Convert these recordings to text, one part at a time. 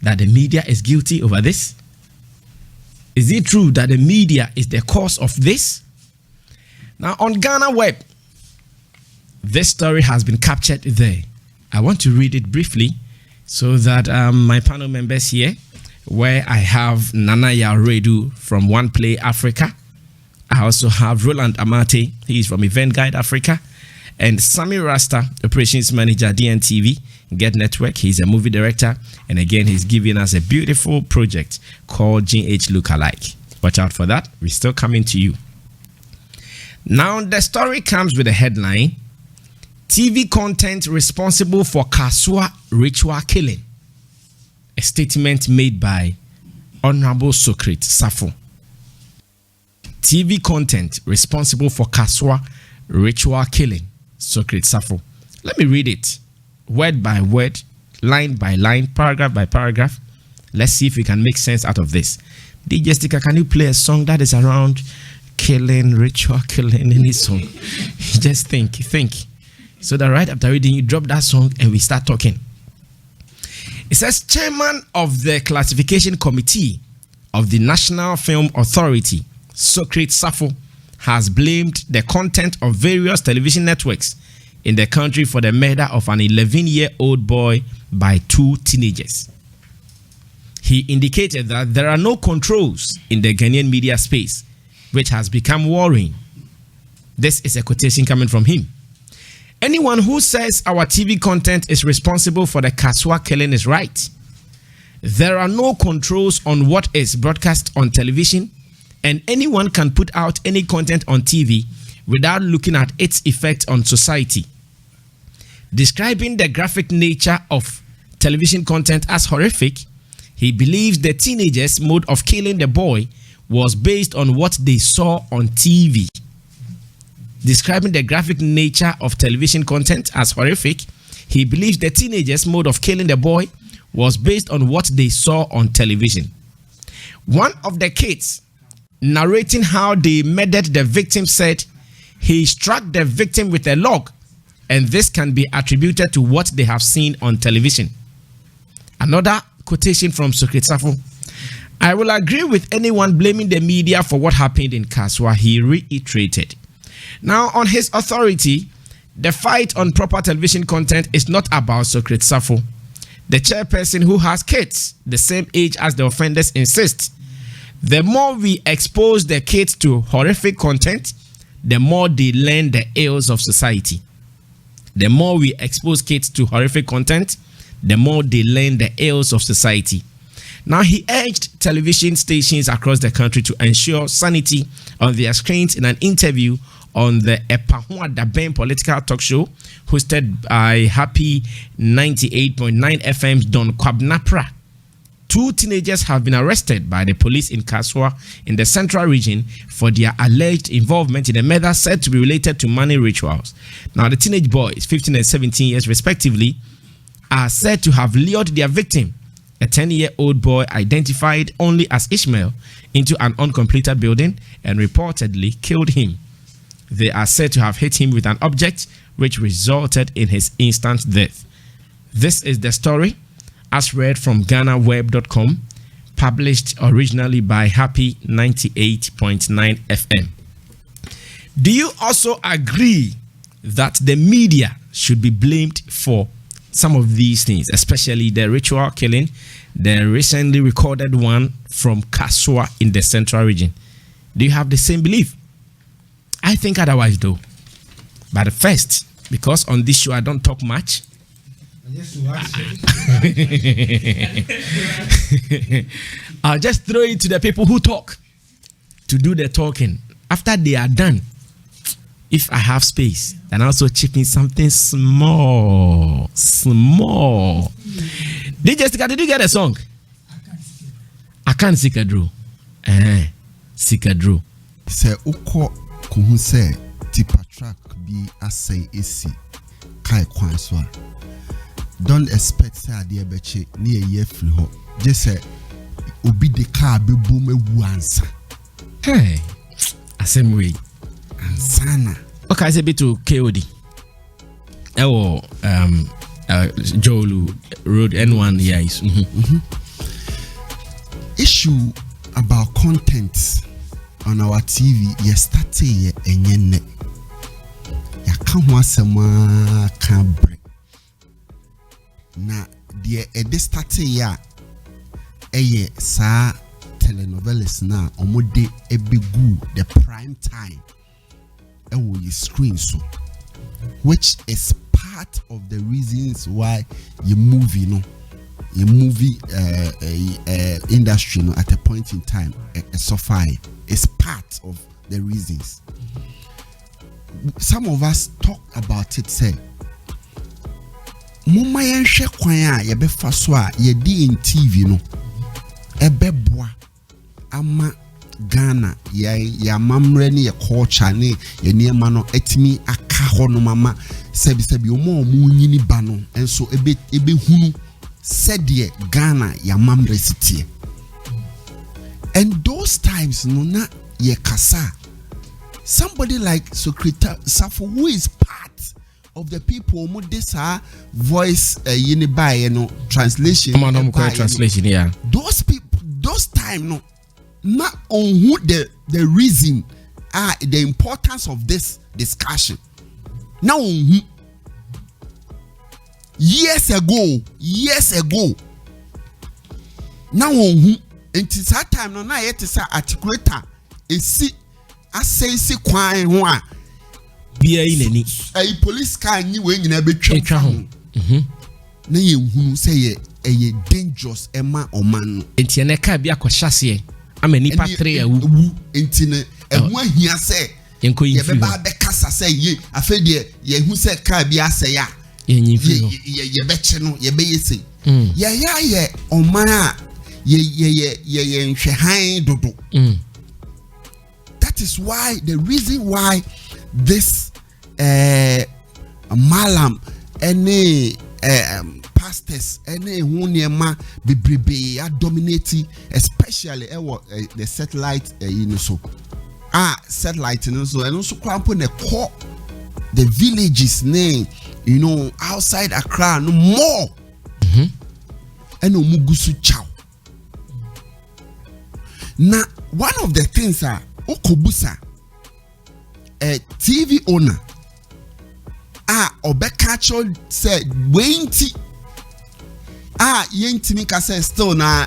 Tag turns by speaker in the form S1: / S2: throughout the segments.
S1: that the media is guilty over this? Is it true that the media is the cause of this? Now, on Ghana Web, this story has been captured there. I want to read it briefly so that my panel members here, where I have Nana Yaredu from One Play Africa, I also have Roland Amate, he is from Event Guide Africa, and Sammy Rasta, Operations Manager, DNTV, Get Network. He's a movie director, and again, he's giving us a beautiful project called GH Lookalike. Watch out for that. We're still coming to you. Now, the story comes with a headline, TV content responsible for kasoa ritual killing. A statement made by Honorable Socrates Safo. TV content responsible for kasoa ritual killing. Socrates Safo. Let me read it word by word, line by line, paragraph by paragraph. Let's see if we can make sense out of this. DJ Sticker, can you play a song that is around killing, ritual killing, any song? Just think. So that right after reading, you drop that song and we start talking. It says, Chairman of the Classification Committee of the National Film Authority, Socrates Safo, has blamed the content of various television networks in the country for the murder of an 11-year-old boy by 2 teenagers. He indicated that there are no controls in the Ghanaian media space, which has become worrying. This is a quotation coming from him. Anyone who says our TV content is responsible for the kasoa killing is right. There are no controls on what is broadcast on television, and anyone can put out any content on TV without looking at its effect on society. Describing the graphic nature of television content as horrific, he believes the teenagers' mode of killing the boy was based on what they saw on TV. Describing the graphic nature of television content as horrific, he believes the teenagers' mode of killing the boy was based on what they saw on television. One of the kids narrating how they murdered the victim said he struck the victim with a log, and this can be attributed to what they have seen on television. Another quotation from Socrates Safo. I will agree with anyone blaming the media for what happened in Kasoa, he reiterated. Now, on his authority, the fight on proper television content is not about Socrates Safo. The chairperson who has kids the same age as the offenders insists, the more we expose the kids to horrific content, the more they learn the ills of society. The more we expose kids to horrific content, the more they learn the ills of society. Now, he urged television stations across the country to ensure sanity on their screens in an interview on the Epahua Daben political talk show hosted by Happy 98.9 FM's Don Kwabnapra. 2 teenagers have been arrested by the police in Kasoa in the central region for their alleged involvement in a murder said to be related to money rituals. Now, the teenage boys, 15 and 17 years respectively, are said to have lured their victim, a 10-year-old boy identified only as Ishmael, into an uncompleted building and reportedly killed him. They are said to have hit him with an object which resulted in his instant death. This is the story as read from GhanaWeb.com, published originally by Happy 98.9 FM. Do you also agree that the media should be blamed for some of these things, especially the ritual killing, the recently recorded one from Kasoa in the central region? Do you have the same belief? I think otherwise though. But first, because on this show I don't talk much, I'll just throw it to the people who talk to do the talking. After they are done, if I have space, then also chip in something small. DJ Sika, did you get a song? I can't Sika Drew. Sika Drew.
S2: Say uko kuhu say tipa track bi asay esi kai kwanswa. Don't expect say ade beche na ye free ho. Just say obi de car be boom ewu ansa.
S1: Hey, same way.
S2: Ansana.
S1: Okay, I say bit to KOD. Jolu Road N1 yeah is.
S2: issue about content on our TV yesterday enyene ya kan ho asema kan bre na de e start ya eye sa telenovelas na omode ebegu the prime time ewo your screen so, which is part of the reasons why your movie industry at a point in time suffer is part of the reasons. Some of us talk about it, say mumma yenhwe kwan a ye be fa so a ye di in TV no ebeboa ama Ghana ya mamre ne ye culture ne ye niema no etimi aka ho no mama sebi omo nyini ba no enso ebe hunu said ye Ghana ya mamre sitie. And those times no na ye kasa somebody like Secretary Safo, who is part of the people who this voice translation
S1: translation, yeah.
S2: Those people, those time no not on who the reason the importance of this discussion now years ago now on who until that time no na yet say articulator esi asay kwan ho a
S1: bia inani
S2: a police car nyi we nyina betwa ho na ye hunu say ye dangerous ema oman
S1: enti ene ka bia kwahase amani patre awu
S2: enti ne ehu ahia say
S1: yenko yin
S2: ye beba be kasa say ye afedie ye hu say car bia say ya
S1: yin fi no
S2: ye beche no ye be yesi ye oman a ye nhwehan dodo. That is why the reason why this mallam any pastors any hunema bebrebe are dominating, especially the satellite so satellite so and also cramp the core the villages name outside Accra no more and omugusu chow. Now one of the things are Okobusa, a TV owner, Obekacho said, Wainti, Yentimika says, still now,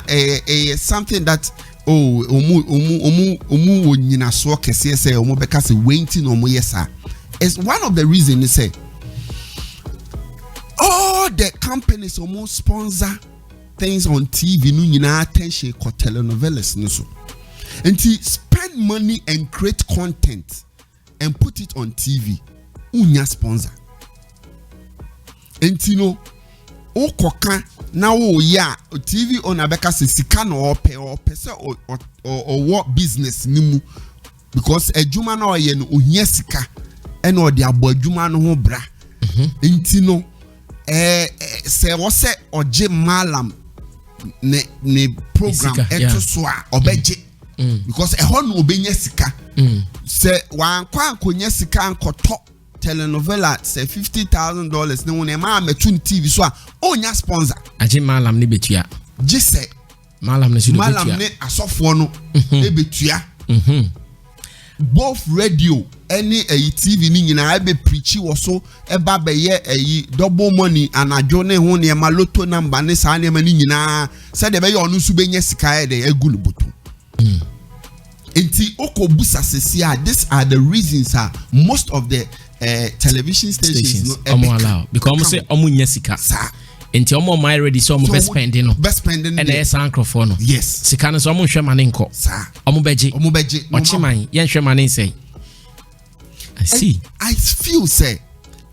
S2: something that, Omu Nina Swoke says, Omobeka say, Wainti no Moyesa. It's one of the reasons they say, all the companies almost sponsor things on TV, no attention, for telenovelas, no so. And to spend money and create content and put it on TV, unya sponsor. And okoka na ya TV on abeka se sika no or pesa or what business nimu because ejuma na oye no ohia sika e na ode abo ejuma no ho bra. Enti se wo se oje mallam ne program eto so a obeje because a hon obenya sika say wan kwa ankonya sika ankoto telenovela say $50,000 ne won ma metu TV so a onya sponsor
S1: aje mallam ne betua
S2: je say
S1: mallam ne betua
S2: mallam ne asofo no e betua both radio any TV ni nyina be preach wo so e ba be ye double money anajo ne ho ne ma lotto number ne sa ne ma ni nyina say de be ye onu su benya sika e de agulu butu. Inti okobusa sesia, these are the reasons most of the television stations no
S1: allow because almost say omu nyesika inti omo my ready so omo best spending no and yes microphone no
S2: yes
S1: sika no so omo hwe mane nko omo beje ochiman yen hwe mane say I see.
S2: I feel say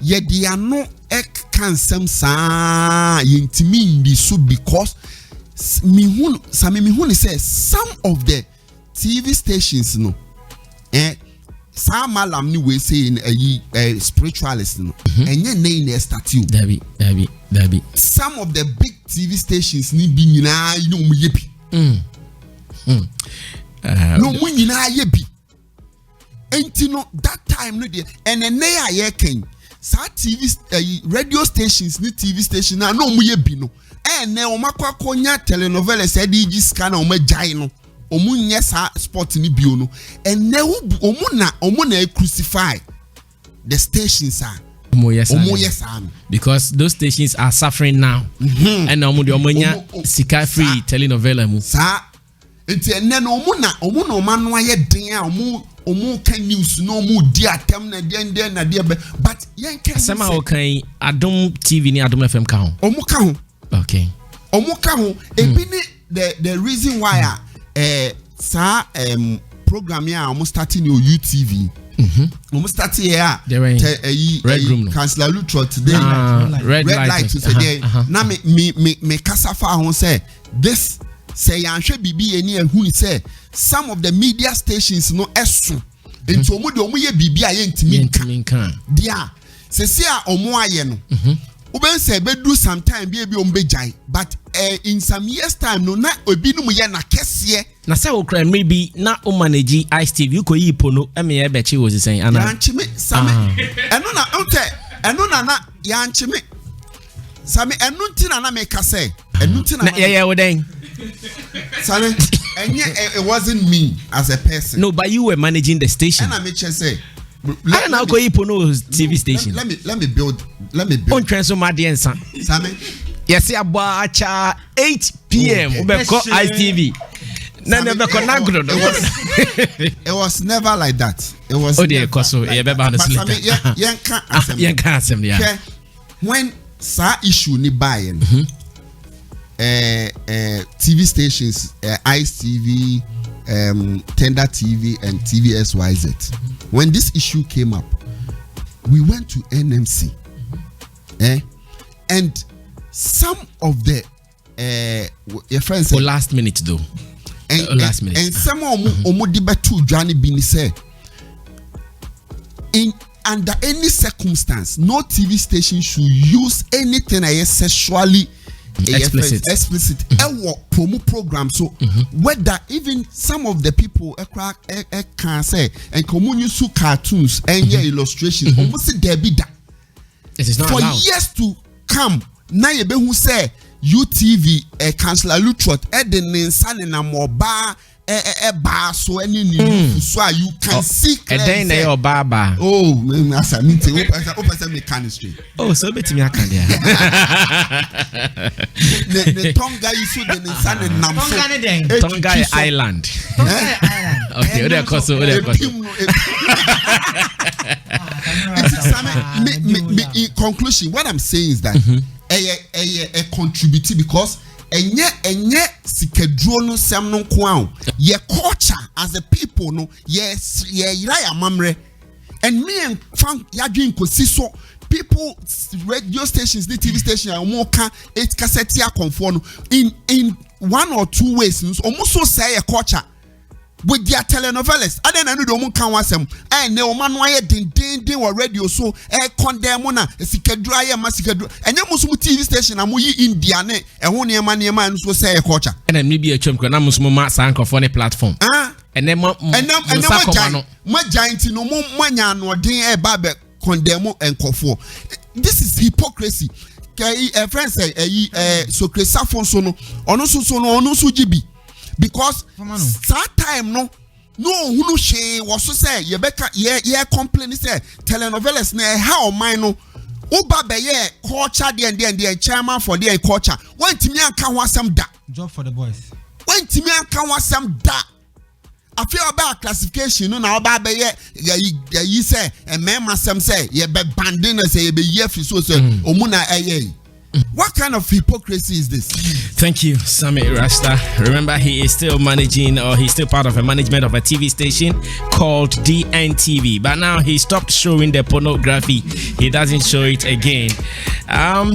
S2: ye dia no ek kansem sa yentimi ndi so because me hun say some of the TV stations no some mallam ni we say in a spiritualist no enye na statue
S1: Dabi
S2: some of the big TV stations ni bi nyina no mu yebi no mu nyina yebi enti no that time no dey and ene ya ye ken sa TV radio stations ni TV station na no mu ye bi no ne o makwa konya telenovelas edg scan na o majai no o mu nye sa sport ni bio no ene o mu na crucify the stations are
S1: because those stations are suffering now and omunya sika free telenovela mu
S2: sa enti ene no omu na manu aye den a omu kan news no omu di atem na den na de but yen kan
S1: sema o kan Adom TV ni Adom FM ka ho
S2: omu ka ho
S1: okay
S2: omu ka ho ebi ni the reason why sa program ya omu starting your UTV omu start here
S1: Red Room no
S2: Councillor Lutro today
S1: red light
S2: to say na me kasa fa ho say this say yanhwe bibi eni ehunu say some of the media stations no eso enti omu de omu ye bibi a ye ntimi nka dia se se a omu aye no uben say be do sometime bi omu be jai but in some years time no na obi no mu ye na kese
S1: na say o kra maybe na o manage Ice TV ko yi pono e me ye be chi wo sen ana
S2: yanchi me same eno na onte eno na yanchi me same eno ntina na me ka say eno ntina
S1: na ye wo den
S2: Sale, and it wasn't me as a person.
S1: No, but you were managing the station.
S2: And I make sure say,
S1: I now go Ipono TV station.
S2: Let me build.
S1: On transfer my DNS.
S2: Sammy.
S1: Yes, ya bacha 8 p.m. Ubeko ITV.
S2: It was never like that. It was.
S1: Oh dear, Koso. Yeah.
S2: When sa issue ni buying. TV stations, Ice TV, Tender TV, and TV SYZ. When this issue came up, we went to NMC, and some of the your friends
S1: said, last minute though, last minute,
S2: and some omodibetu Johnny Bini said, under any circumstance, no TV station should use anything sexually explicit promo program. So whether even some of the people can say and communities cartoons and illustrations almost there be that
S1: it is not
S2: for
S1: allowed.
S2: Years to come. Now you be who say UTV Councillor Lutrot Eden San and Moba bar so any so you can see
S1: then they are baba.
S2: Oh man, as I need to open mechanical.
S1: Oh, so bet me I can
S2: the Tonga issue the San and Namso
S1: Tonga Island. Okay, they cost over
S2: in conclusion, what I'm saying is that a contributing because enye sikedro no sem no kwa ye culture as a people no yes ye ira mamre and me and fan yadwin kosi so people radio stations the TV station mo ka it cassette ya conform in one or two ways almost so say a culture with their telenovelas. I don't know the woman can was them. I know man why din or radio so condemn na sikedra ya masikadra and you TV station and we Indiana and one year man so say a culture
S1: and then maybe a chum can almost more sank of any platform and then
S2: my giant no more manya no din a babe condemn and kofo. This is hypocrisy. A friend say so Zylofon so no ono so jibi. Because that time no who she was so say you better complain say telenovelas na how mine no uba be culture the chairman for the culture when timi anka wasam da
S3: job for the boys
S2: when timi anka wasam da I feel about classification no na oba be you say and men masam say you be banding say you be yefi so omuna What kind of hypocrisy is this?
S1: Thank you, Sammy Rasta. Remember, he is still managing, or he's still part of a management of a TV station called DNTV. But now he stopped showing the pornography. He doesn't show it again.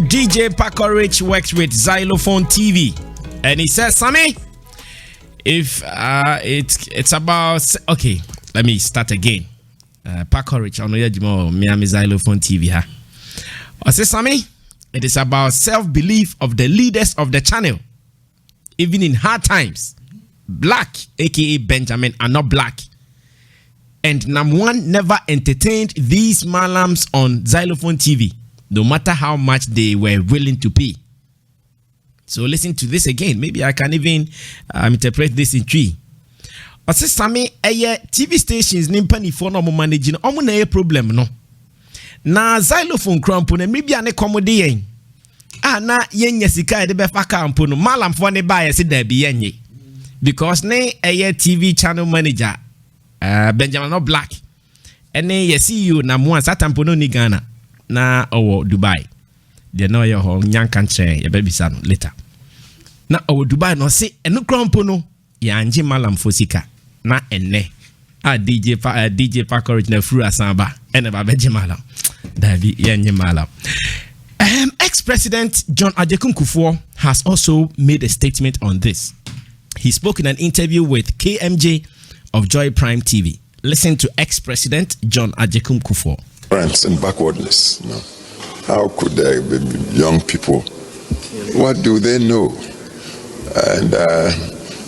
S1: DJ Paco Rich works with Zylofon TV, and he says, Sammy, if it's about okay, let me start again. Paco Rich, I know you're Miami Zylofon TV. I say, Sammy. It is about self-belief of the leaders of the channel. Even in hard times, Black, aka Benjamin, are not black. And Nam1 never entertained these mallams on Zylofon TV, no matter how much they were willing to pay. So listen to this again. Maybe I can even interpret this in three. Ose same TV stations nimpani for no managing omo na problem no. Na Zylofon crampo na maybe ane komode yen. Na yenye sika de be fa campo no mallam for ne buy se da bi yenye. Because ne TV channel manager Benjamin no Black ene ye CEO na mo satampo no ni Ghana na owo Dubai. De no ye ho nyanka nche ye be bisa no later. Na owo Dubai no se eno crampo no ya anje mallam for sika na ene DJ Pack original fru asamba ene ba beje mallam. Davi yenye mallam. Ex-President John Agyekum Kufuor has also made a statement on this. He spoke in an interview with KMJ of Joy Prime TV. Listen to ex-President John Agyekum Kufuor.
S3: And backwardness. You know. How could young people, what do they know? And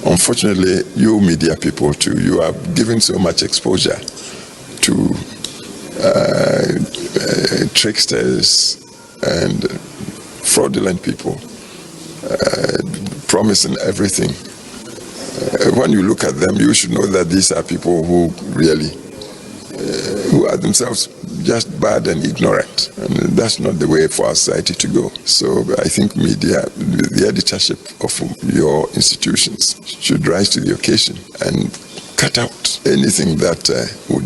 S3: unfortunately, you media people too, you are giving so much exposure to tricksters and fraudulent people, promising everything. When you look at them, you should know that these are people who really, who are themselves just bad and ignorant. And that's not the way for our society to go. So I think media, the editorship of your institutions should rise to the occasion and cut out anything that would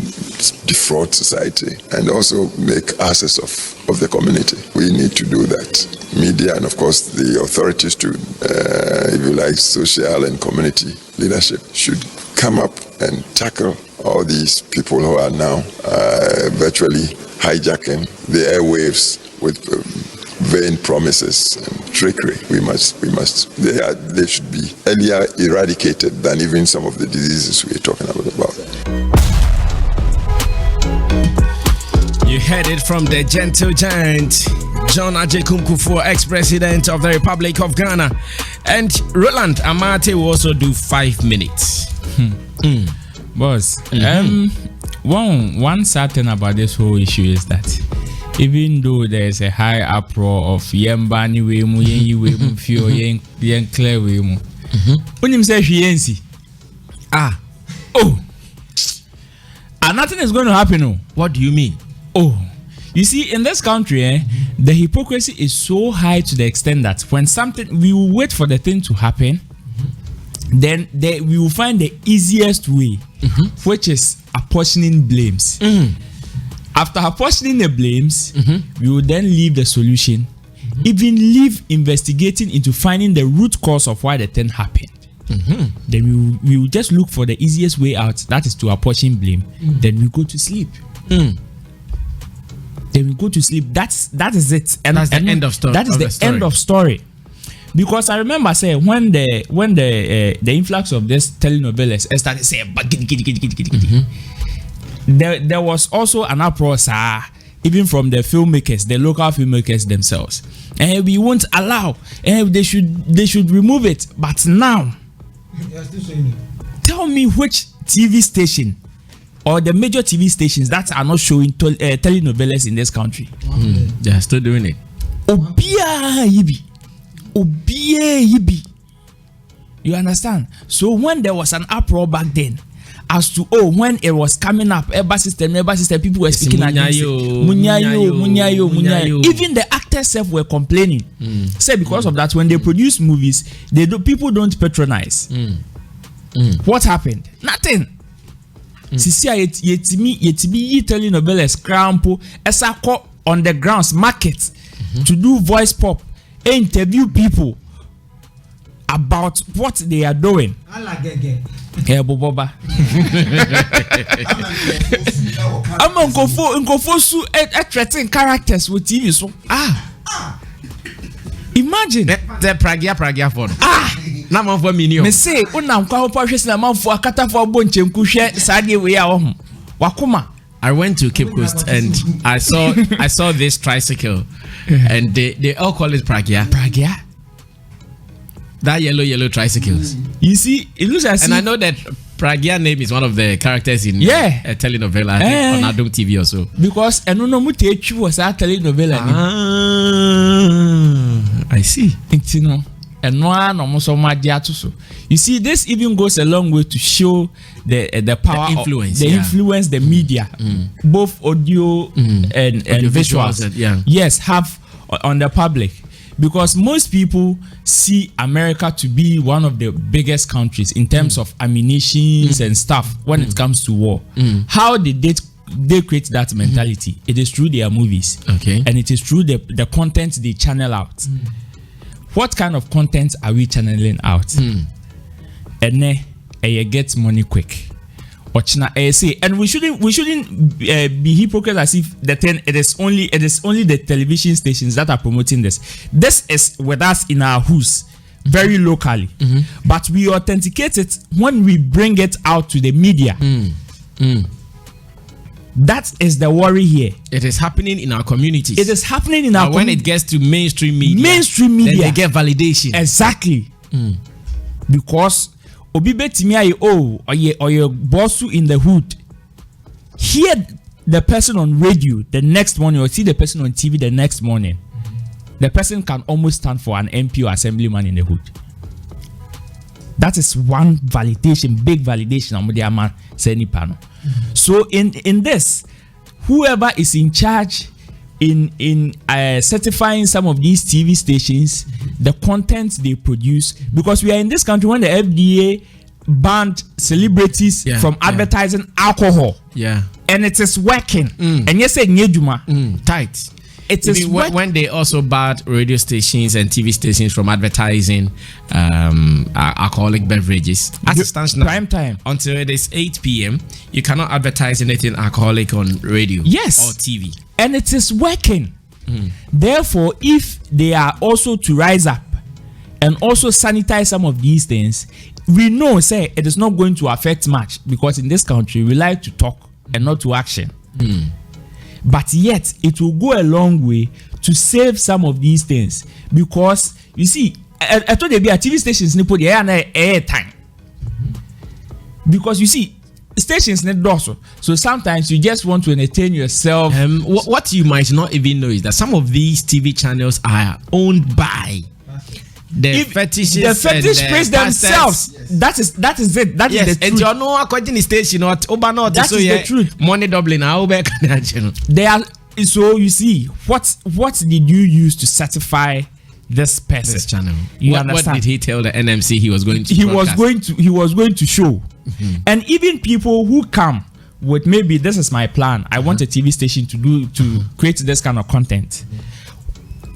S3: defraud society and also make asses of the community. We need to do that. Media and of course the authorities too, if you like, social and community leadership should come up and tackle all these people who are now virtually hijacking the airwaves with vain promises and trickery. They should be earlier eradicated than even some of the diseases we're talking about.
S1: You heard it from the gentle giant, John Agyekum Kufuor, ex-president of the Republic of Ghana. And Roland Amate will also do 5 minutes.
S4: Boss, one sad thing about this whole issue is that even though there's a high uproar of yembani wemu, yenyi wemu, fio yen clear wemu, unim say yensi. And nothing is going to happen. Oh.
S1: What do you mean?
S4: You see, in this country, the hypocrisy is so high to the extent that when something, we will wait for the thing to happen, then we will find the easiest way, which is apportioning blames. After apportioning the blames, we will then leave the solution, even leave investigating into finding the root cause of why the thing happened. Then we will just look for the easiest way out, that is to apportion blame. Then we go to sleep. Then we go to sleep. That is it.
S1: And that's the end of story.
S4: That is the end of story. Because I remember saying when the influx of this telenovelas started saying there was also an uproar, even from the filmmakers, the local filmmakers themselves. And we won't allow, and they should remove it. But now, tell me which TV station or the major TV stations that are not showing telenovelas in this country.
S1: They are still doing it.
S4: Yibi. You understand? So when there was an uproar back then, as to when it was coming up, Eba system, people were speaking against it. Munyayo. Even the actors were complaining. Say because of that, when they produce movies, people don't patronize. What happened? Nothing. Sisi yetimi telenovelas crampo esako on the grounds market to do voice pop, interview people about what they are doing. Boboba. I'm on su threatening characters with TV so. Imagine
S1: the pragia for. Na man for minio.
S4: Me say una nkwa ho hwese na man for akata for bonchenku hwe sade we ya wo wakoma.
S1: I went to Cape Coast and I saw this tricycle and they all call it pragia.
S4: Pragia?
S1: That yellow tricycles.
S4: You see, it looks as
S1: and I know that Pragya name is one of the characters in a telenovela I think, on Adom TV also.
S4: Because Enono Mutechu was a telenovela.
S1: I see.
S4: And one almost so much. You see, this even goes a long way to show the power,
S1: the influence,
S4: influence the media, both audio and visuals. Yes, have on the public. Because most people see America to be one of the biggest countries in terms of ammunition and stuff when it comes to war. How did they create that mentality? It is through their movies.
S1: Okay.
S4: And it is through the content they channel out. What kind of content are we channeling out? And you get money quick. And we shouldn't be hypocrites as if it is only the television stations that are promoting this. This is with us in our house, very locally, but we authenticate it when we bring it out to the media. That is the worry here.
S1: It is happening in our communities.
S4: It is happening in our
S1: when it gets to mainstream media,
S4: then
S1: they get validation.
S4: Exactly. Because Obi betimi aye or boss in the hood. Hear the person on radio the next morning or see the person on TV the next morning. The person can almost stand for an MP or assemblyman in the hood. That is one validation, big validation. So in this, whoever is in charge in certifying some of these TV stations, the content they produce, because we are in this country when the FDA banned celebrities from advertising alcohol, and it is working. And yes,
S1: tight.
S4: It is
S1: when they also banned radio stations and TV stations from advertising alcoholic beverages. As it stands now,
S4: prime time
S1: until it is 8 p.m., you cannot advertise anything alcoholic on radio, or TV,
S4: and it is working. Therefore, if they are also to rise up and also sanitize some of these things, we know say it is not going to affect much, because in this country we like to talk and not to action. But yet it will go a long way to save some of these things, because you see, I told you, TV stations need put the air time, because you see, stations need also. So sometimes you just want to entertain yourself.
S1: What you might not even know is that some of these TV channels are owned by the fetishes.
S4: The fetish praise themselves. That is it. That is the truth.
S1: And you know, according to station, that is
S4: the truth.
S1: Money doubling.
S4: They are. So you see, what did you use to certify this person?
S1: This channel.
S4: What
S1: did he tell the NMC he was going to?
S4: He was going to show. And even people who come with, maybe this is my plan, I want a TV station to create this kind of content.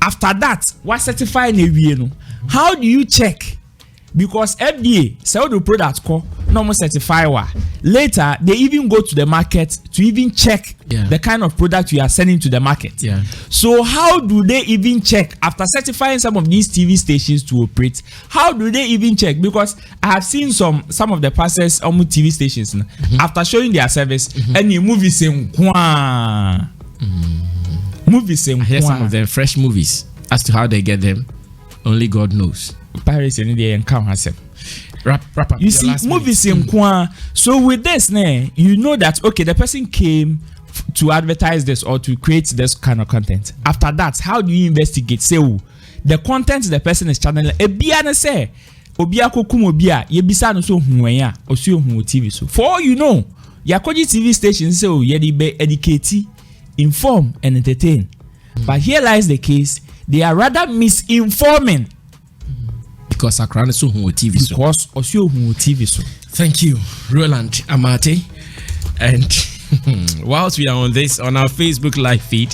S4: After that, what certifying a how do you check? Because FDA sell the product called normal certifier. Later, they even go to the market to even check the kind of product you are sending to the market. So how do they even check after certifying some of these TV stations to operate? How do they even check? Because I have seen some of the pastors on TV stations after showing their service, and the movies saying
S1: I hear some of them fresh movies. As to how they get them, only God knows.
S4: Paris and they encounter herself.
S1: Wrap up.
S4: You see, movies in Kwan. So with this, you know that okay, the person came to advertise this or to create this kind of content. After that, how do you investigate? Say, the content the person is channeling. Ebiana say, Obia kokum obia. Yebisa no so huwenya. Osu hu TV so. For all you know, Yakoji TV stations say, yedi be educate, inform, and entertain. But here lies the case. They are rather misinforming.
S1: Because Akran so TV so.
S4: Because Osio TV so.
S1: Thank you, Roland Amate. And whilst we are on our Facebook live feed,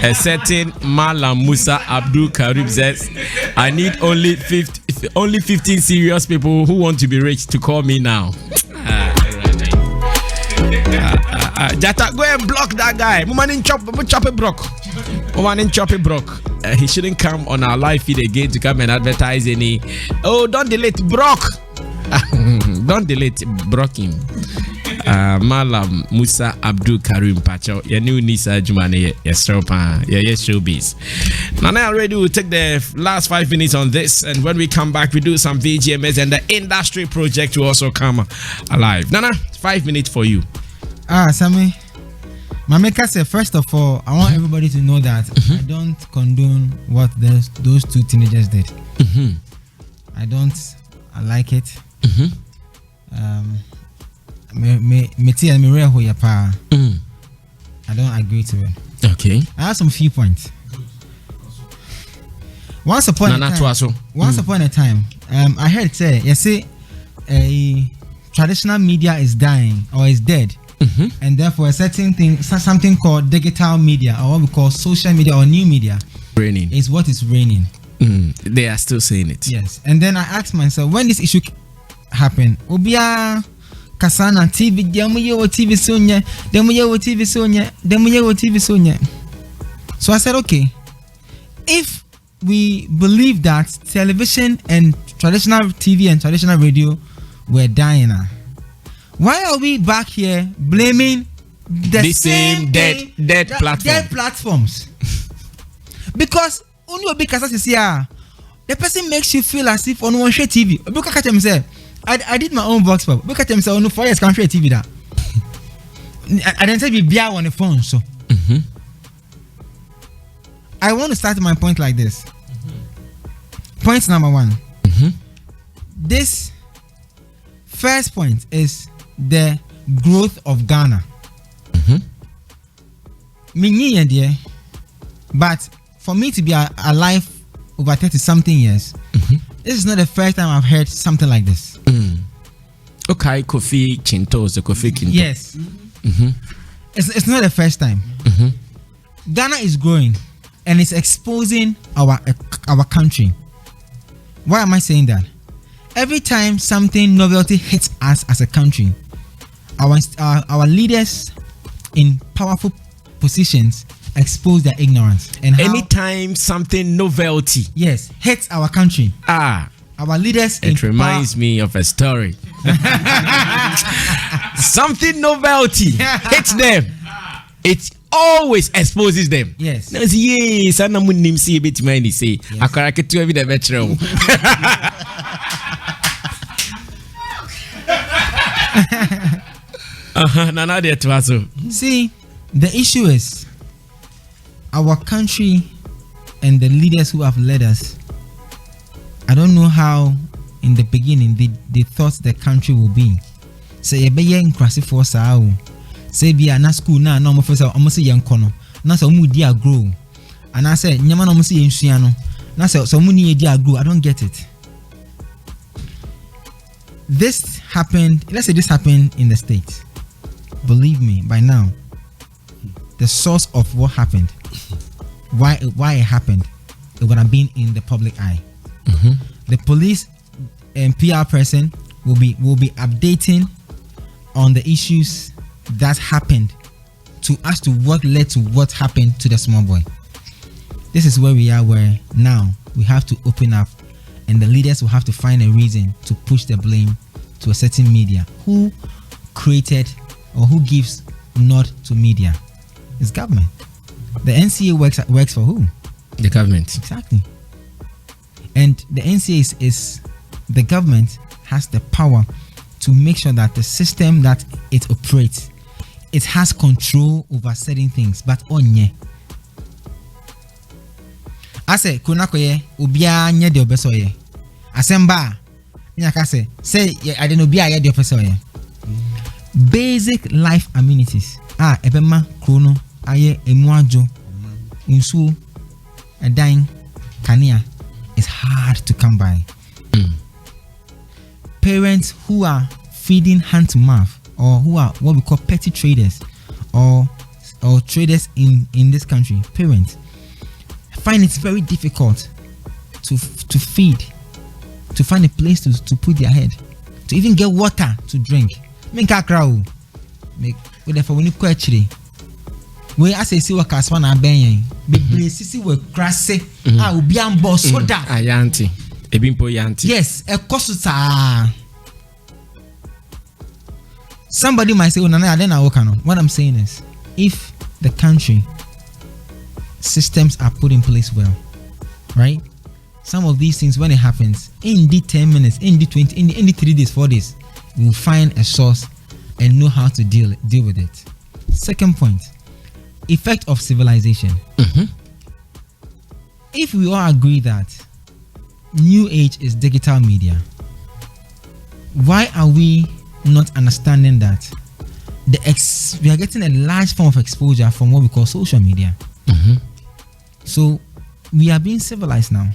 S1: a certain Mallam Musa Abdul Karib says, I need only 15 serious people who want to be rich to call me now. Jata, go and block that guy. Chop it, Brock. He shouldn't come on our live feed again to come and advertise any. Oh, don't delete Brock. Don't delete Brock him. Mallam Musa Abdul Karim Pacho. Your new Nisa Jumane, yes, showbiz. Nana already will take the last 5 minutes on this, and when we come back, we do some VGMS and the industry project will also come alive. Nana, 5 minutes for you.
S5: Sammy. Mameka said, first of all, I want everybody to know that I don't condone what those two teenagers did. I like it. I don't agree to it.
S1: Okay.
S5: I have some few points. Once upon a time, I heard say, traditional media is dying or is dead. And therefore a certain thing, something called digital media or what we call social media or new media
S1: reigning
S5: is what is reigning.
S1: They are still saying it.
S5: Yes. And then I asked myself, when this issue happened, Obia Kasana TV, TV Sonya. So I said, okay, if we believe that television and traditional TV and traditional radio were dying, why are we back here blaming the same
S1: dead
S5: platforms? Because only a big the person makes you feel as if on one share TV. I did my own box pop. Look at him say on 4 years can't share TV that. I didn't say be beer on the phone. So I want to start my point like this. Point number 1. This first point is the growth of Ghana. But for me to be alive over 30 something years, this is not the first time I've heard something like this.
S1: Okay, Kofi Kinto.
S5: Yes. It's not the first time. Ghana is growing and it's exposing our country. Why am I saying that? Every time something novelty hits us as a country, our leaders in powerful positions expose their ignorance. And
S1: anytime something novelty
S5: hits our country, our leaders
S1: it reminds me of a story. Something novelty hits them, it always exposes them.
S5: Yes. See, the issue is our country and the leaders who have led us. I don't know how in the beginning they thought the country will be. Say you be in crasi for sao. Say be na school na no mo for say almost young kono. Na so mu dia grow. And I say nyama no mo say yensuya no. Na so mu ni dia grow. I don't get it. This happened, let's say this happened in the States. Believe me, by now, the source of what happened, why it happened, it would have been in the public eye. The police and PR person will be updating on the issues that happened to us to what led to what happened to the small boy. This is where we are, where now we have to open up, and the leaders will have to find a reason to push the blame to a certain media. Who created or who gives nod to media? It's government. The NCA works for who?
S1: The government.
S5: Exactly. And the NCA is the government has the power to make sure that the system that it operates, it has control over certain things. But onye, I say kunakoye ubia nye de obesoye. Asemba nyaka say I don't know ubia ye de obesoye. Basic life amenities. Ebema krono aye emuajo insu edan kania is hard to come by. Parents who are feeding hand to mouth, or who are what we call petty traders, or traders in this country, parents find it very difficult to feed, to find a place to put their head, to even get water to drink. Minka crowd make whatever when you actually we as I see what kaswa na ben be sisi we krase obi ambo soda
S1: ayanti ebimpo yanti.
S5: Yes, a kosuta. Somebody might say, "Oh, Nana, then I work on." What I'm saying is, if the country systems are put in place well, right? Some of these things, when it happens, in the 10 minutes, in the 20, in the 3 days, 4 days, we will find a source and know how to deal with it. Second point, effect of civilization. If we all agree that new age is digital media, why are we not understanding that we are getting a large form of exposure from what we call social media? So we are being civilized now,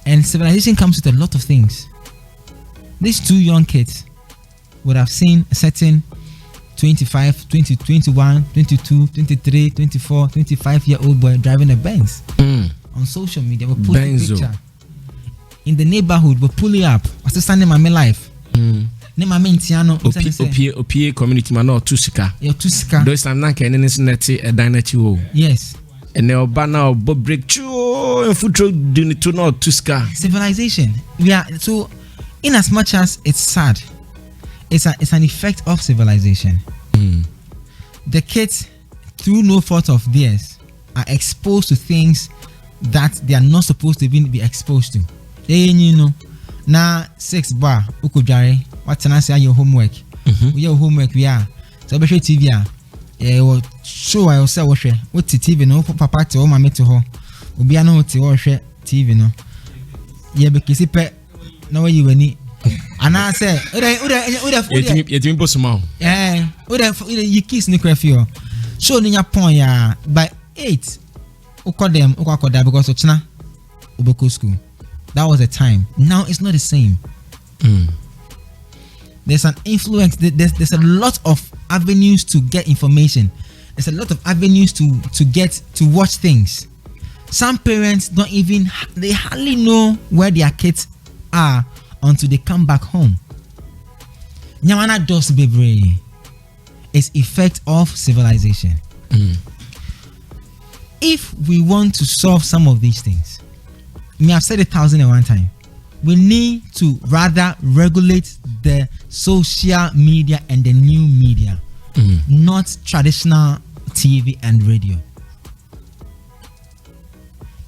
S5: and civilization comes with a lot of things. These two young kids would have seen a certain 25, 20, 21, 22, 23, 24, 25-year-old boy driving a Benz on social media. We'll put a picture in the neighborhood. We'll pull it up. What's the standing my life? Ne ma mentiano
S1: opie community man or tusika.
S5: Your tusika.
S1: Those are not any neti a dynati.
S5: Yes.
S1: And the obana bob break chu and food truck do to not tusika.
S5: Civilization. We are so, in as much as it's sad, it's an effect of civilization. The kids, through no fault of theirs, are exposed to things that they are not supposed to even be exposed to. You know, now 6 bar ukujare. What can I say? Your homework. Your homework. We are. So be TV. Show I also watch. What TV no? Papa to mama to her. Obi ano to watch TV no. Yeah, because it pe. No you any. And I say,
S1: you doing both small.
S5: Yeah, you kiss ni crafio. Show ni your point ya by 8. Uko them because of China. Uboko school. That was the time. Now it's not the same. There's an influence. There's a lot of avenues to get information. There's a lot of avenues to get to watch things. Some parents they hardly know where their kids are until they come back home. Nyamana dos bebre is effect of civilization. If we want to solve some of these things, I've said 1,001 times, we need to rather regulate the social media and the new media, not traditional TV and radio.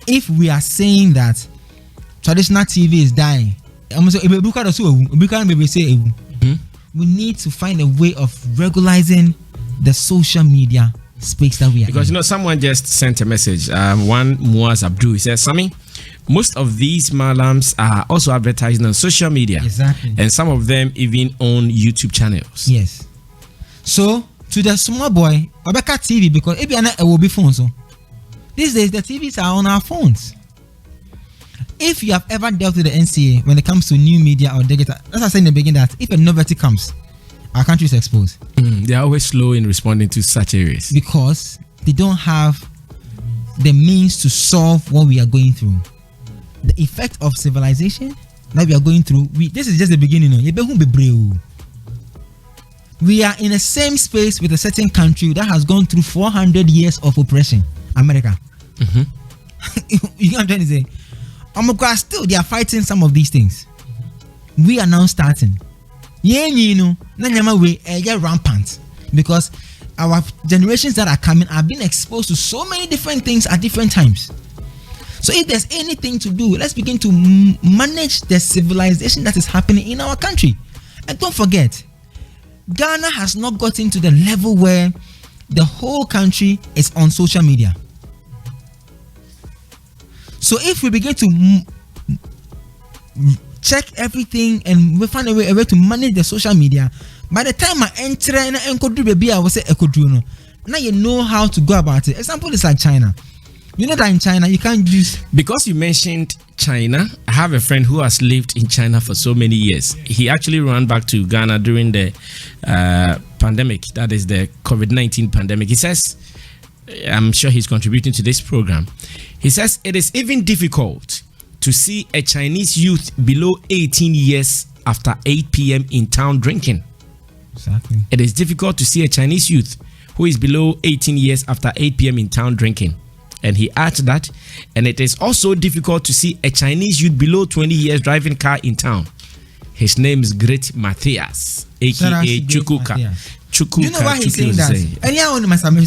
S5: If we are saying that traditional TV is dying, we need to find a way of regularizing the social media space that we are
S1: because
S5: in.
S1: You know, someone just sent a message. One Muaz Abdul, he says, Sammy, most of these mallams are also advertising on social media.
S5: Exactly.
S1: And some of them even own YouTube channels.
S5: Yes. So to the small boy, Obeka TV, because it will be phones. So these days the TVs are on our phones. If you have ever dealt with the NCA when it comes to new media or digital, as I said in the beginning, that if a novelty comes, our country is exposed.
S1: They are always slow in responding to such areas
S5: because they don't have the means to solve what we are going through. The effect of civilization that we are going through, this is just the beginning. We are in the same space with a certain country that has gone through 400 years of oppression, America. You know what I'm trying to say? Still, they are fighting some of these things. We are now starting. Rampant because our generations that are coming are being exposed to so many different things at different times. So if there's anything to do, let's begin to manage the civilization that is happening in our country. And don't forget, Ghana has not gotten to the level where the whole country is on social media. So if we begin to check everything and we find a way to manage the social media, by the time I enter and baby, I will say now you know how to go about it. Example is like China. You know that in China you can't use,
S1: because you mentioned China. I have a friend who has lived in China for so many years. He actually ran back to Ghana during the pandemic, that is the COVID-19 pandemic. He says, I'm sure he's contributing to this program. He says it is even difficult to see a Chinese youth below 18 years after 8 p.m. in town drinking.
S5: Exactly.
S1: It is difficult to see a Chinese youth who is below 18 years after 8 p.m. in town drinking. And he adds that, and it is also difficult to see a Chinese youth below 20 years driving car in town. His name is Great Matthias, aka Chukuka.
S5: Do you know why he's saying that? Earlier on, my Sami,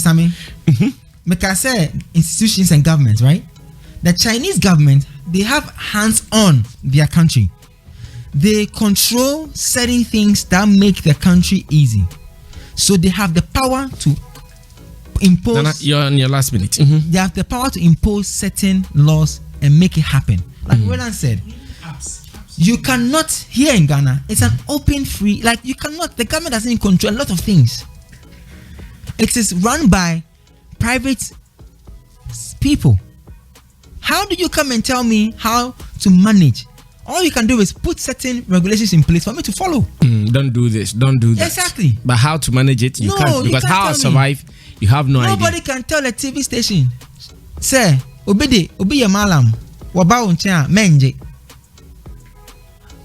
S5: say institutions and governments, right? The Chinese government, they have hands on their country. They control certain things that make the country easy. So they have the power to impose.
S1: Nana, you're on your last minute.
S5: They have the power to impose certain laws and make it happen. Like Roland said, you cannot, here in Ghana, it's an open free, like you cannot, the government doesn't control a lot of things. It is run by private people. How do you come and tell me how to manage? All you can do is put certain regulations in place for me to follow.
S1: Don't do this, don't do that.
S5: Exactly.
S1: But how to manage it, you can't. Because how to survive, you have no idea.
S5: Nobody can tell a TV station, say, obi your mallam, waba uncha menje.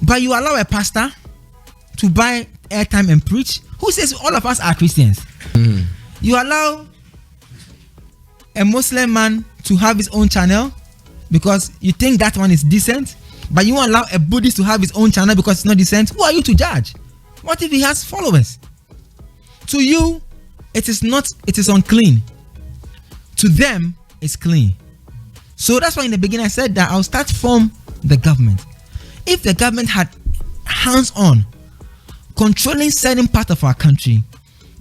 S5: But you allow a pastor to buy airtime and preach. Who says all of us are Christians? You allow a Muslim man to have his own channel because you think that one is decent, but you allow a Buddhist to have his own channel because it's not decent. Who are you to judge? What if he has followers? To you, it is not, it is unclean. To them, it's clean. So that's why in the beginning I said that I'll start from the government. If the government had hands on controlling certain part of our country,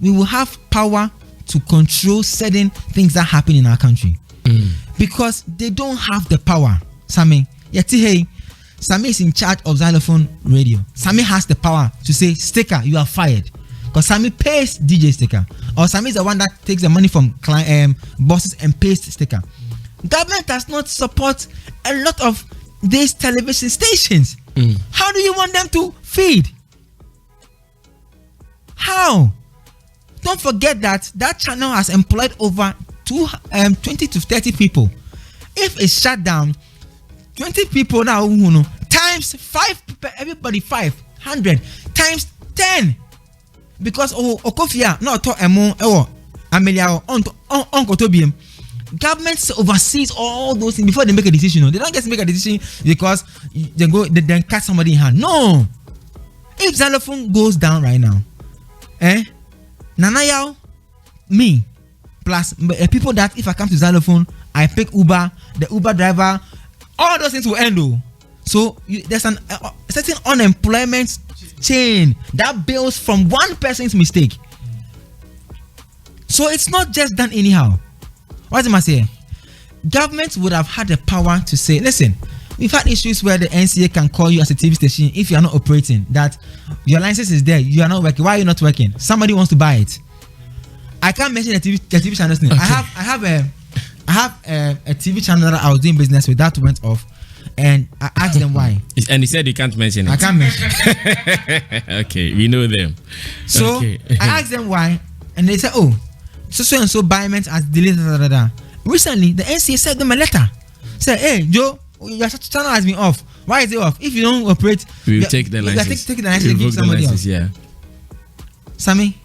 S5: we will have power to control certain things that happen in our country. Because they don't have the power. Sami, Sami is in charge of Zylofon Radio. Sami has the power to say, Sticker, you are fired. Because Sami pays DJ Sticker. Or Sami is the one that takes the money from bosses and pays Sticker. Government does not support a lot of these television stations. How do you want them to feed? How? Don't forget that that channel has employed over 20 to 30 people. If it's shut down, 20 people now, times 5 people, everybody 500 times 10. Because Okofia, not to Amelia on Tobium. Governments oversees all those things before they make a decision. They don't get to make a decision because they then cut somebody in hand. No. If Zylofon goes down right now, Nanayao, me, plus people that if I come to Zylofon, I pick Uber, the Uber driver, all those things will end. So there's a certain unemployment chain that builds from one person's mistake. So it's not just done anyhow. What am I saying? Government would have had the power to say, listen, we've had issues where the NCA can call you as a TV station if you are not operating, that your license is there, you are not working. Why are you not working? Somebody wants to buy it. I can't mention the TV channel's name. Okay. I have a TV channel that I was doing business with that went off, and I asked them why.
S1: And he said you can't mention it.
S5: I can't mention
S1: it. Okay, we know them.
S5: So I asked them why, and they said, oh, so and so buyment has delayed. Recently, the NCA sent them a letter. Said, hey, Joe, your channel has been off. Why is it off? If you don't operate,
S1: we will take the license.
S5: Take the license and give somebody else.
S1: Yeah.
S5: Sami,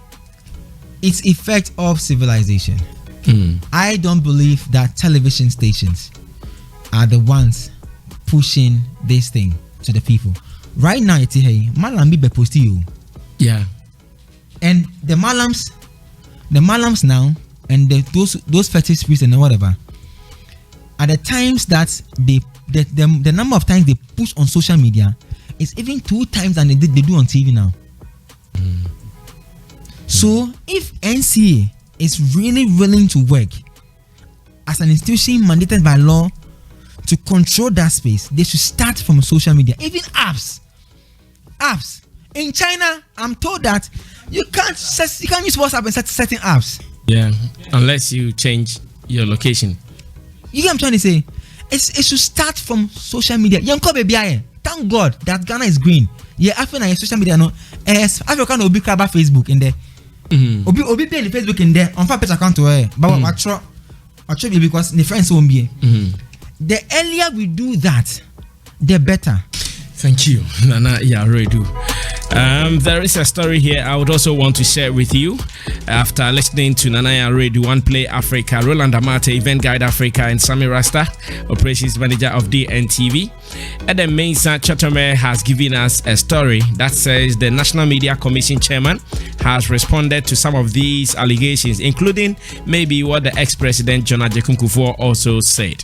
S5: it's effect of civilization. I don't believe that television stations are the ones pushing this thing to the people. Right now, it's hey, mallam be post you.
S1: Yeah. And
S5: the mallams now, and those fetish priests and whatever, at the times that the number of times they push on social media is even 2 times than they do on TV now. So if NCA is really willing to work as an institution mandated by law to control that space, they should start from social media, even apps. In China, I'm told that you can't use WhatsApp and set certain apps.
S1: Yeah, unless you change your location.
S5: You get what I'm trying to say? It should start from social media. Thank God that Ghana is green. Yeah, after na social media no. Africa no be crab Facebook in there. Obi be the Facebook in there on page account to but watch because the friends won't be. The earlier we do that, the better.
S1: Thank you, Nana. Yeah, I really do. There is a story here I would also want to share with you. After listening to Nanaya Radio, One Play Africa, Roland Amate, Event Guide Africa, and Sami Rasta, Operations Manager of DNTV, Adam Mensah Chatome has given us a story that says the National Media Commission Chairman has responded to some of these allegations, including maybe what the ex-president John Ajekun Kufuor also said.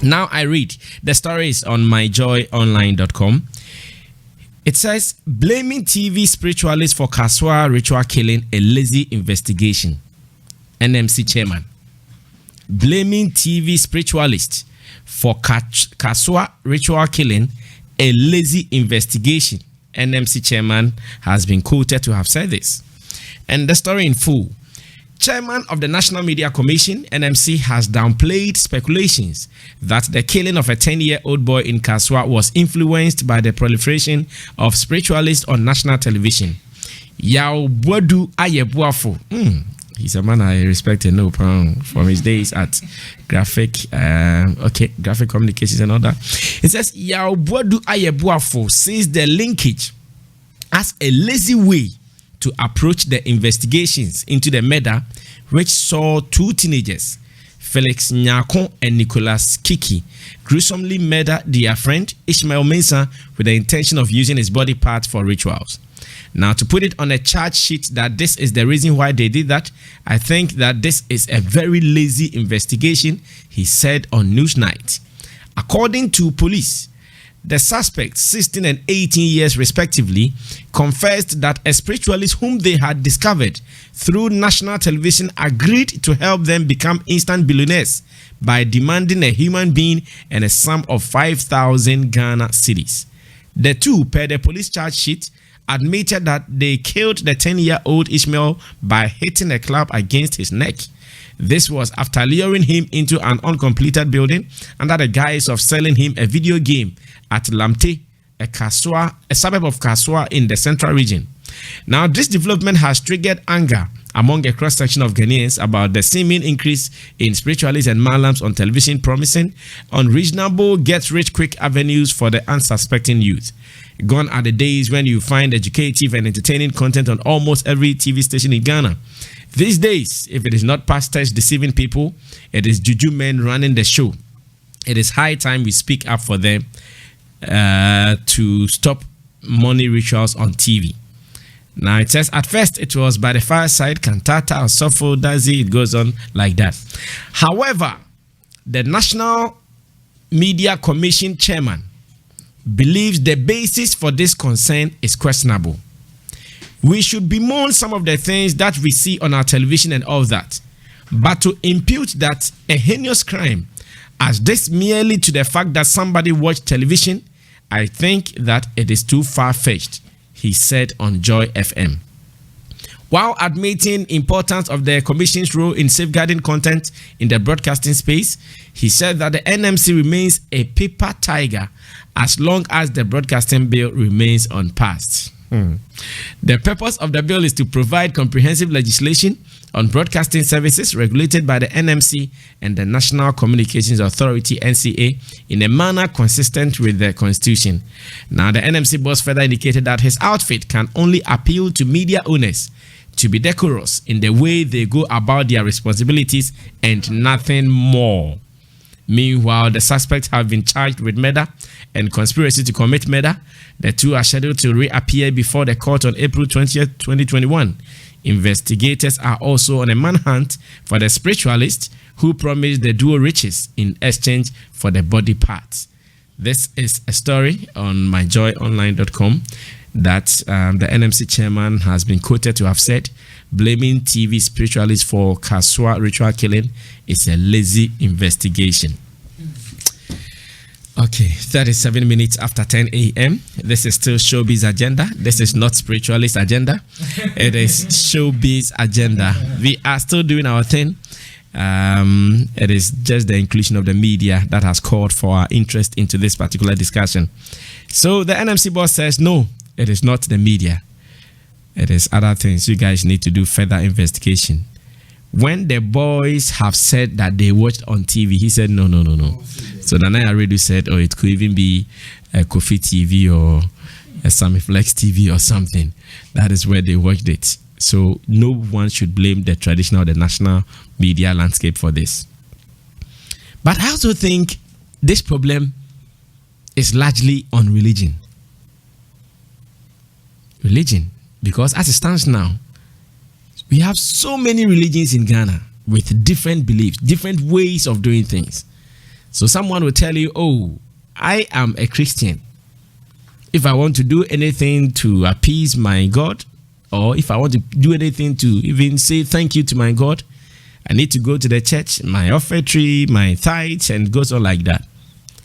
S1: Now I read. The story is on myjoyonline.com. It says, blaming TV spiritualists for kasoa ritual killing, a lazy investigation. NMC chairman. Blaming TV spiritualists for kasoa ritual killing, a lazy investigation. NMC chairman has been quoted to have said this. And the story in full. Chairman of the National Media Commission, NMC, has downplayed speculations that the killing of a 10-year-old boy in Kasoa was influenced by the proliferation of spiritualists on national television. Yao Bodu Ayebuafo. He's a man I respect and know from his days at graphic communications and all that. It says Yao Bodu Ayebuafo sees the linkage as a lazy way to approach the investigations into the murder, which saw two teenagers, Felix Nyakon and Nicholas Kiki, gruesomely murder their friend Ishmael Mensah with the intention of using his body parts for rituals. Now, to put it on a charge sheet that this is the reason why they did that, I think that this is a very lazy investigation, he said on Newsnight. According to police, the suspects, 16 and 18 years respectively, confessed that a spiritualist whom they had discovered through national television agreed to help them become instant billionaires by demanding a human being and a sum of 5,000 Ghana cedis. The two, per the police charge sheet, admitted that they killed the 10-year-old Ishmael by hitting a club against his neck. This was after luring him into an uncompleted building under the guise of selling him a video game at Lamte, a suburb of Kasoa in the central region. Now, this development has triggered anger among a cross-section of Ghanaians about the seeming increase in spiritualists and mallams on television, promising unreasonable get-rich-quick avenues for the unsuspecting youth. Gone are the days when you find educative and entertaining content on almost every TV station in Ghana. These days, if it is not pastors deceiving people, it is juju men running the show. It is high time we speak up for them to stop money rituals on TV. Now it says, at first it was by the fireside, cantata, sofo, dazi, it goes on like that. However, the National Media Commission chairman believes the basis for this concern is questionable. We should bemoan some of the things that we see on our television and all that, but to impute that a heinous crime as this merely to the fact that somebody watched television, I think that it is too far-fetched, he said on Joy FM. While admitting importance of the Commission's role in safeguarding content in the broadcasting space, he said that the NMC remains a paper tiger as long as the broadcasting bill remains unpassed. The purpose of the bill is to provide comprehensive legislation on broadcasting services regulated by the NMC and the National Communications Authority (NCA) in a manner consistent with the Constitution. Now, the NMC boss further indicated that his outfit can only appeal to media owners to be decorous in the way they go about their responsibilities and nothing more. Meanwhile, the suspects have been charged with murder and conspiracy to commit murder. The two are scheduled to reappear before the court on April 20th, 2021. Investigators are also on a manhunt for the spiritualist who promised the duo riches in exchange for the body parts. This is a story on myjoyonline.com that the NMC chairman has been quoted to have said, blaming TV spiritualists for kasoa ritual killing is a lazy investigation. Okay, 37 minutes after 10 a.m. This is still Showbiz Agenda. This is not Spiritualist Agenda. It is Showbiz Agenda. We are still doing our thing. It is just the inclusion of the media that has called for our interest into this particular discussion. So the NMC boss says, no, it is not the media. It is other things. You guys need to do further investigation. When the boys have said that they watched on TV, he said, no. So Nana already said, it could even be Kofi TV or Samiflex TV or something. That is where they watched it. So no one should blame the traditional, the national media landscape for this. But I also think this problem is largely on religion. Religion, because as it stands now, we have so many religions in Ghana with different beliefs, different ways of doing things. So someone will tell you, oh, I am a Christian. If I want to do anything to appease my God, or if I want to do anything to even say thank you to my God, I need to go to the church, my offertory, my tithes, and it goes on like that.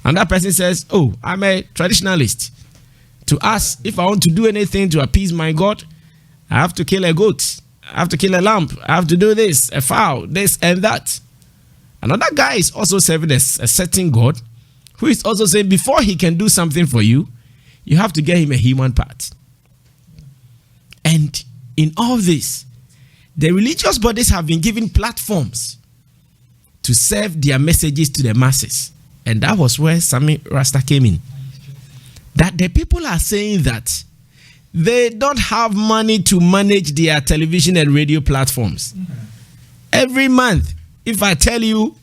S1: And that person says, oh, I'm a traditionalist. To us, if I want to do anything to appease my God, I have to kill a goat. I have to kill a lamb. I have to do this, a fowl, this and that. Another guy is also serving a certain God who is also saying before he can do something for you, you have to get him a human part. And in all this, the religious bodies have been given platforms to serve their messages to the masses. And that was where Sammy Rasta came in. That the people are saying that they don't have money to manage their television and radio platforms. Every month, if I tell you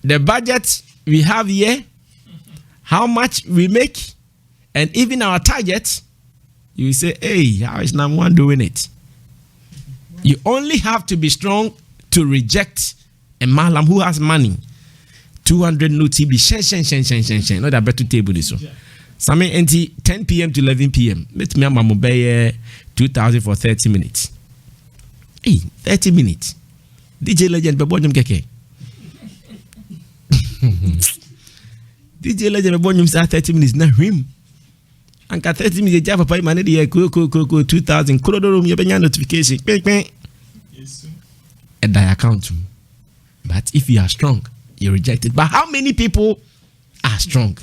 S1: the budget we have here, how much we make, and even our target, you will say, hey, how is number one doing it? You only have to be strong to reject a mallam who has money. 200 no TB, shen. No, that better table this one. Something 10 p.m. to 11 p.m. Let me have 2,000 for 30 minutes. Hey, 30 minutes. DJ Legend, but bonum keke. DJ Legend, but bonum say 30 minutes. Na him. Anka 30 minutes. Java pay money the ko 2,000. Kolodo room you benya notification. Yes. At thy account. But if you are strong, you reject it. But how many people are strong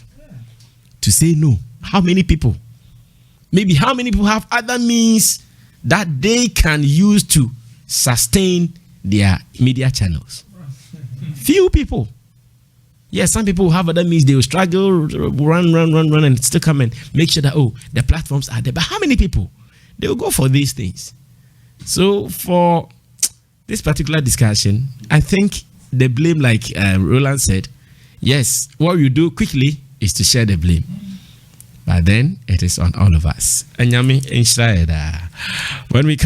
S1: to say no? How many people? Maybe how many people have other means that they can use to sustain their media channels? Few people. Yes, some people have other means. They will struggle, run, and still come and make sure that, oh, the platforms are there. But how many people? They will go for these things. So for this particular discussion, I think the blame, like Roland said, yes, what you do quickly is to share the blame. But then it is on all of us. When we